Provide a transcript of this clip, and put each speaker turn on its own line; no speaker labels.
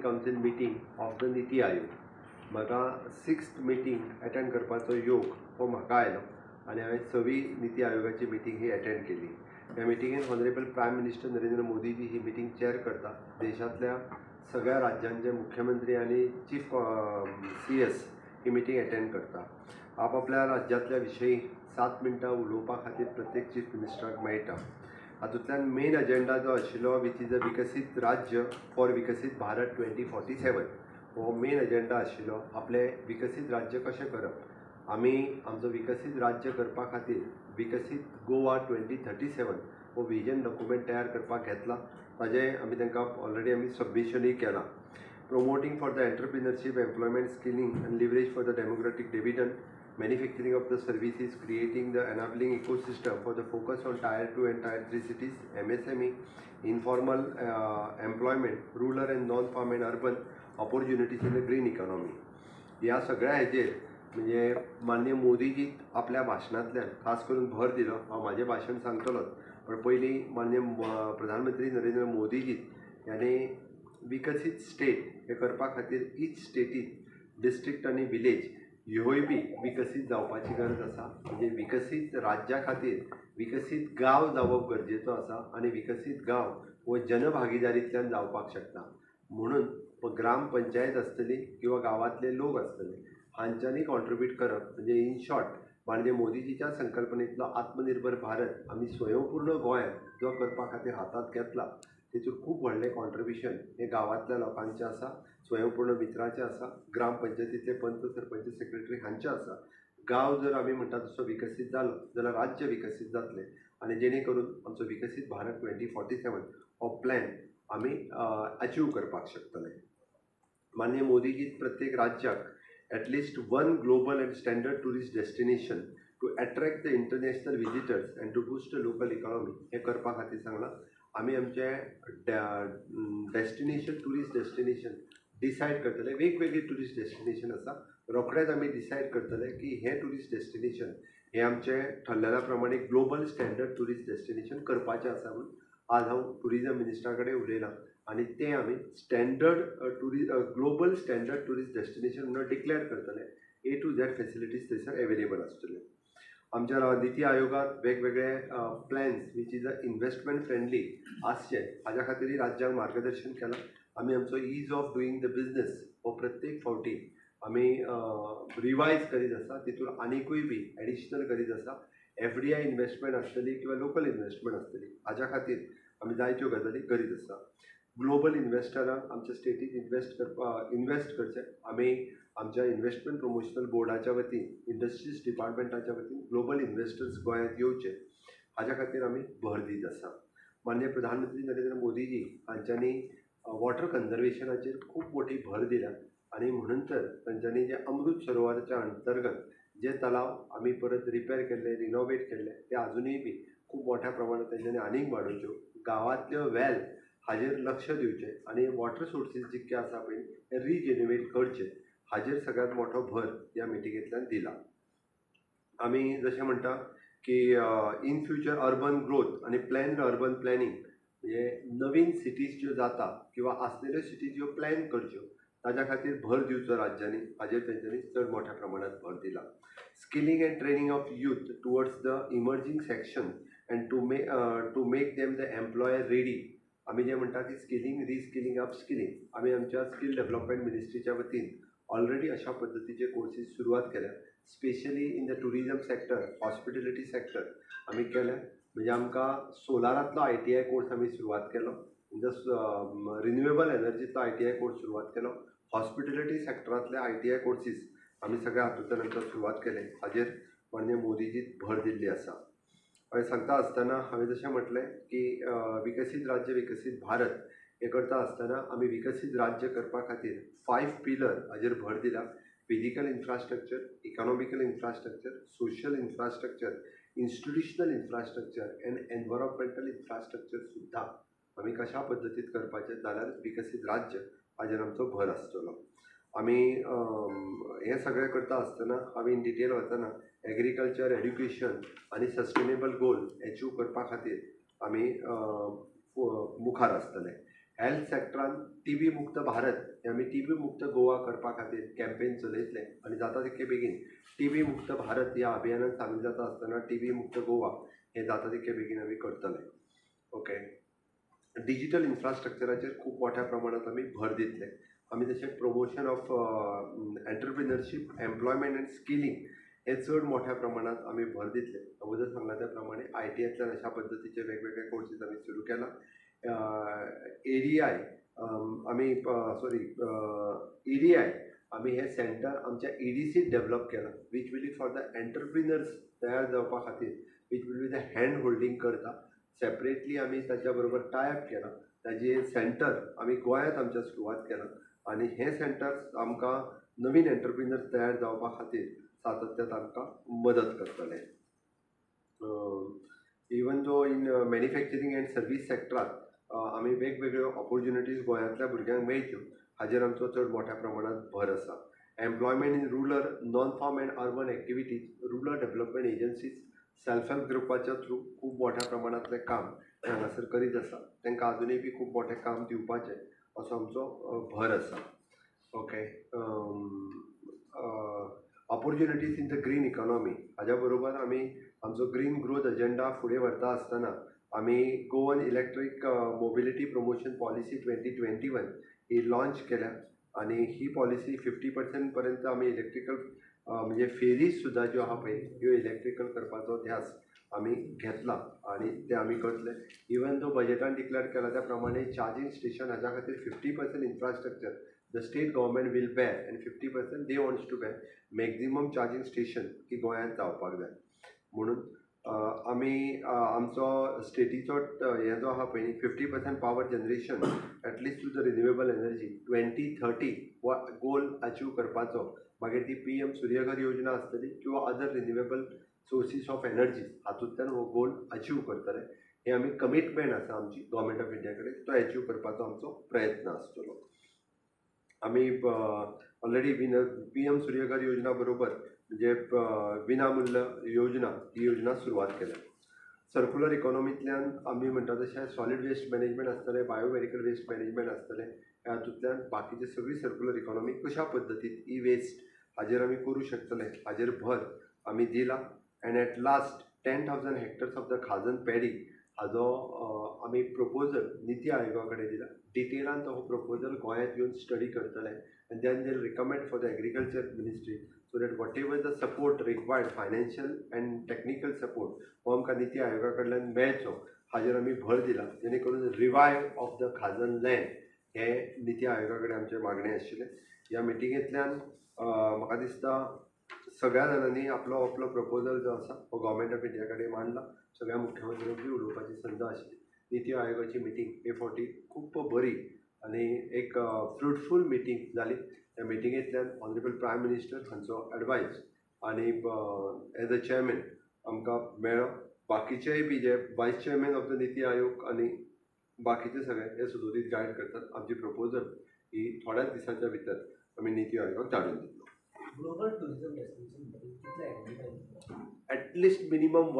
Council meeting of the NITI Aayog म्हाका 6th meeting attend करपाचो योग हो म्हाका आयलो आनी हांवें 6वी नीती आयोगाची मिटींग ही अटेंड केली. ह्या मिटींगेन honourable prime minister Narendra Modiji ही मिटींग चेअर करता. देशांतल्या सगळ्या राज्यांचे मुख्यमंत्री आणि चीफ CS ही मिटींग अटेंड करता. आपल्या राज्यांतल्या विशयी 7 मिनटां उलोवपा खातीर प्रत्येक चीफ मिनिस्टराक मेळटा. हातूंतल्यान मेन अजेंडा जो आशिल्लो विच इज अ विकसीत राज्य फॉर विकसीत भारत 2047 हो मेन अजेंडा आशिल्लो. आपले विकसीत राज्य कशें करप, आमी आमचो विकसीत राज्य करपा खातीर विकसीत गोवा 2037 हो विजन डॉक्युमेंट तयार करपाक घेतला. ताजें आमी तांकां ऑलरेडी सबमिशनूय केलां. Promoting for the entrepreneurship, employment, skilling and leverage for the democratic dividend, manufacturing of the services, creating the enabling ecosystem for the focus on Tier 2 and Tier 3 cities, MSME, informal employment, rural and non-farm and urban opportunities in the green economy. ह्या सगळ्या हेजेर म्हणजे माननीय मोदीजी आपल्या भाशणांतल्यान खास करून भर दिलो. हांव म्हाजें भाशण सांगतलोच, पण पयलीं माननीय प्रधानमंत्री नरेंद्र मोदीजी यांनी विकसीत स्टेट हे करपा खातीर ईच स्टेटीत डिस्ट्रिक्ट आनी विलेज ह्योय बी विकसीत जावपाची गरज आसा. म्हणजे विकसीत राज्या खातीर विकसीत गांव जावप गरजेचो आसा आनी विकसीत गांव हो जनभागीदारींतल्यान जावपाक शकता. म्हणून ग्राम पंचायत आसतली किंवा गांवांतले लोक आसतले हांच्यांनी कॉन्ट्रिब्यूट करप. म्हणजे इन शॉर्ट माननीय मोदीजीच्या संकल्पनेंतलो आत्मनिर्भर भारत आमी स्वयंपूर्ण गोंयांत जो करपा खातीर हातांत घेतला तेतून खूब व्हडलें कॉन्ट्रिब्युशन हे गांवांतल्या लोकांचें आसा, स्वयंपूर्ण मित्राचें आसा, ग्रामपंचायतींतले पंच सरपंच सेक्रेटरी हांचें आसा. गांव जर आमी म्हणटा तसो विकसीत जालो जाल्यार राज्य विकसीत जातलें आनी जेणे करून आमचो विकसीत भारत 2047 हो प्लॅन आमी अचीव करपाक शकतले. माननीय मोदीजी प्रत्येक राज्याक at least 1 global and standard tourist destination to attract the international visitors and to boost the local economy हे करपा खातीर सांगलां. आमी आमचे टुरिस्ट डेस्टिनेशन डिसायड करतले. वेगवेगळी टुरिस्ट डेस्टिनेशन आसा. रोखडेच आमी डिसायड करतले की हे टुरिस्ट डेस्टिनेशन हे आमचे ठरलेल्या प्रमाणे ग्लोबल स्टँडर्ड टुरिस्ट डेस्टिनेशन करपाचें आसा. म्हणून आज हांव टुरिजम मिनिस्टरा कडेन उलयलां आनी तें आमी ग्लोबल स्टँडर्ड टुरिस्ट डेस्टिनेशन म्हणून डिक्लेअर करतले. A to Z फेसिलिटीज थंयसर एवेलेबल आसतल्यो. आमच्या नीती आयोगात वेगवेगळे plans which is a investment friendly आसचे हाज्या खातीर राज्यांक मार्गदर्शन केलां. आमी आमचो ईज ऑफ डुईंग द बिजनेस हो प्रत्येक फावटी आमी रिवायज करीत आसा. तितून आनिकूय बी एडिशनल करीत आसा. FDI इन्वेस्टमेंट आसतली किंवा लोकल इन्वेस्टमेंट आसतली हाज्या खातीर आमी जायत्यो गजाली करीत आसा. ग्लोबल इन्वेस्टरांक आमच्या स्टेटीत इन्वेस्ट करचे. आमी आमच्या इन्वेस्टमेंट प्रमोशनल बोर्डाच्या वतीन, इंडस्ट्रीज डिपार्टमेंटाच्या वतीन ग्लोबल इन्वेस्टर्स गोंयांत येवचे हाज्या खातीर आमी भर दीत आसा. माननीय प्रधानमंत्री नरेंद्र मोदीजी हांच्यांनी वॉटर कन्जर्वेशनाचेर खूब मोठी भर दिल्या आनी म्हणून तर तांच्यांनी जे अमृत सरोवराच्या अंतर्गत जे तलाव आमी परत रिपेर केल्ले, रिनोवेट केल्ले ते अजुनूय बी खूब मोठ्या प्रमाणात तांच्यांनी आनीक वाडोवच्यो. गांवांतल्यो वेल हाजेर लक्ष दिवचें आनी वॉटर सोर्सीस जितके आसा पळय ते रिजेन्युएट करचे हाजेर सगळ्यांत मोठो भर ह्या मिटिंगेंतल्यान दिला. आमी जशें म्हणटा की इन फ्युचर अर्बन ग्रोथ आनी प्लॅन्ड अर्बन प्लॅनिंग म्हणजे नवीन सिटीज ज्यो जाता किंवा आसलेल्यो सिटीज ज्यो प्लॅन करच्यो ताज्या खातीर भर दिवचो राज्यांनी हाजेर तेंच्यांनी चड मोठ्या प्रमाणात भर दिला. Skilling and training of youth towards the emerging section and to make them the employer ready. आमी जे म्हणटा की स्किलिंग, रिस्किलिंग, अपस्किलिंग आमी आमच्या स्किल डेव्हलपमेंट मिनिस्ट्रीच्या वतीन ऑलरेडी अशा पद्दतीचे कोर्सीस सुरवात केल्या. Specially in the tourism sector, hospitality sector आमी केल्या. म्हणजे आमकां सोलारांतलो ITI कोर्स आमी सुरवात केलो. इन द रिन्युएबल एनर्जीतलो ITI कोर्स सुरवात केलो. हॉस्पिटॅलिटी सेक्टरांतले ITI कोर्सीस आमी सगळ्या हातूंतल्यान आमकां सुरवात केले. हाजेर माननीय मोदीजी भर दिल्ली आसा. हांवें सांगता आसतना हांवें जशें म्हटलें की विकसीत राज्य विकसीत भारत हे करता आसतना आमी विकसीत राज्य करपा खातीर 5 पिलर हाजेर भर दिला. Physical infrastructure, economical infrastructure, social infrastructure, institutional infrastructure and environmental infrastructure सुद्दां आमी कशा पद्दतीन करपाचें जाल्यार विकसीत राज्य हाजेर आमचो भर आसतलो. आमी हें सगळें करता आसतना आमी इन डिटेल वतना एग्रीकल्चर, एड्युकेशन आनी सस्टेनेबल गोल अचीव करपा खातीर आमी मुखार आसतले. हेल्थ सेक्टरान TB मुक्त भारत हे आमी TB मुक्त गोवा करपा खातीर कॅम्पेन चलयतले आनी जाता तितके बेगीन TB मुक्त भारत ह्या अभियानात सामील जाता आसतना TB मुक्त गोवा हे जाता तितके बेगीन आमी करतले. ओके. डिजिटल इन्फ्रास्ट्रक्चराचेर खूब मोठ्या प्रमाणात आमी भर दितले. आमी तशें promotion of entrepreneurship, employment and skilling हे चड मोठ्या प्रमाणात आमी भर दितले. अगोदर सांगला त्या प्रमाणे ITआतल्यान अशा पद्दतीचे वेगवेगळे कोर्सीस आमी सुरू केला. ADI आमी EDI आमी हे सेंटर आमच्या EDCत डेव्हलप केला, which will be for the entrepreneurs तयार जावपा खातीर, which will be the hand holding करता. सेपरेटली आमी ताच्या बरोबर टायअप केला. ताजे सेंटर आमी गोंयांत आमच्या सुरवात केला आनी हे सेंटर्स आमकां नवीन एंटरप्रिनर्स तयार जावपा खातीर सातत्यान आमकां मदत करतले. Even though in manufacturing and service सेक्टरांत आमी वेगवेगळ्यो ऑपॉर्च्युनिटीज गोंयांतल्या भुरग्यांक मेळच्यो हाजेर आमचो चड मोठ्या प्रमाणात भर आसा. Employment in rural, non farm and urban activities, rural development agencies, self help ग्रुपाच्या थ्रू खूब मोठ्या प्रमाणांतलें काम हांगासर करीत आसा. तांकां अजुनूय बी खूब मोठें काम दिवपाचें असो आमचो भर आसा. Okay. Opportunities in the green economy हाज्या बरोबर आमी आमचो ग्रीन ग्रोथ एजेंडा फुडें व्हरता आसतना आमी Goan electric mobility promotion policy 2021 ही लॉन्च केल्या आनी ही पॉलिसी 50% पर्यंत आमी इलेक्ट्रिकल म्हणजे फेरीज सुद्दां ज्यो आहा पळय ह्यो इलेक्ट्रिकल करपाचो ध्यास आमी घेतला आनी ते आमी करतले. इवन तो बजेटान डिक्लेअर केला त्या प्रमाणे चार्जिंग स्टेशन हाच्या खातीर 50% infrastructure the state government will bear and 50% they wants to bear. Maximum charging station की गोंयांत जावपाक जाय म्हणून आमी आमचो स्टेटीचो हे जो आहा पळय 50% power generation at least to the renewable energy 2030 हो गोल अचीव करपाचो. मागीर ती PM सूर्यघर योजना आसतली किंवा other renewable sources of energy हातूंतल्यान हो गोल अचीव करतले. हे आमी कमिटमेंट आसा आमची गव्हर्मेंट ऑफ इंडिया कडेन, तो अचीव करपाचो आमचो प्रयत्न आसतलो. आमी ऑलरेडी PM सूर्यघर योजना बरोबर म्हणजे विनामूल्य योजना ही योजना सुरवात केल्या. सर्क्युलर इकॉनॉमींतल्यान आमी म्हणटा तशें सॉलीड वेस्ट मॅनेजमेंट आसतलें, बायोमेडिकल वेस्ट मॅनेजमेंट आसतलें, ह्या हातूंतल्यान बाकीची सगळी सर्क्युलर इकॉनॉमी कशा पद्दतीन ई वेस्ट हाजेर आमी करूं शकतले हाजेर भर आमी दिला. And at last 10,000 hectares of the khazan paddy हाजो आमी प्रपोजल निती आयोगा कडेन दिला. डिटेलान तो प्रपोजल गोंयांत येवन स्टडी करतले and then they recommend for the agriculture ministry so that whatever the support required financial and technical support हो आमकां निती आयोगा कडल्यान मेळचो हाजेर आमी भर दिला. जेणे करून रिवायव ऑफ द खाजन लँड हे निती आयोगा कडेन आमचें मागणें आशिल्लें. ह्या मिटिंगेंतल्यान म्हाका दिसता सगळ्या जाणांनी आपलो आपलो प्रपोजल जो आसा हो गव्हर्मेंट ऑफ इंडिया कडेन मांडला. सगळ्या मुख्यमंत्र्यांक बी उलोवपाची संद आशिल्ली. निती आयोगाची मिटींग हे फावटी खूब बरी आनी एक फ्रुटफूल मिटींग जाली. त्या मिटिंगेंतल्यान ऑनरेबल प्रायम मिनिस्टर हांचो एडवायस आनी एज अ चेअरमॅन आमकां मेळ्ळो. बाकीचेय बी जे वायस chairman of the NITI Aayog आनी बाकीचे सगळे हे सुदोरीत गायड करतात. आमची प्रपोजल ही थोड्याच दिसांच्या भितर आमी निती आयोगाक धाडून दितलो.
Global tourism destination at least
minimum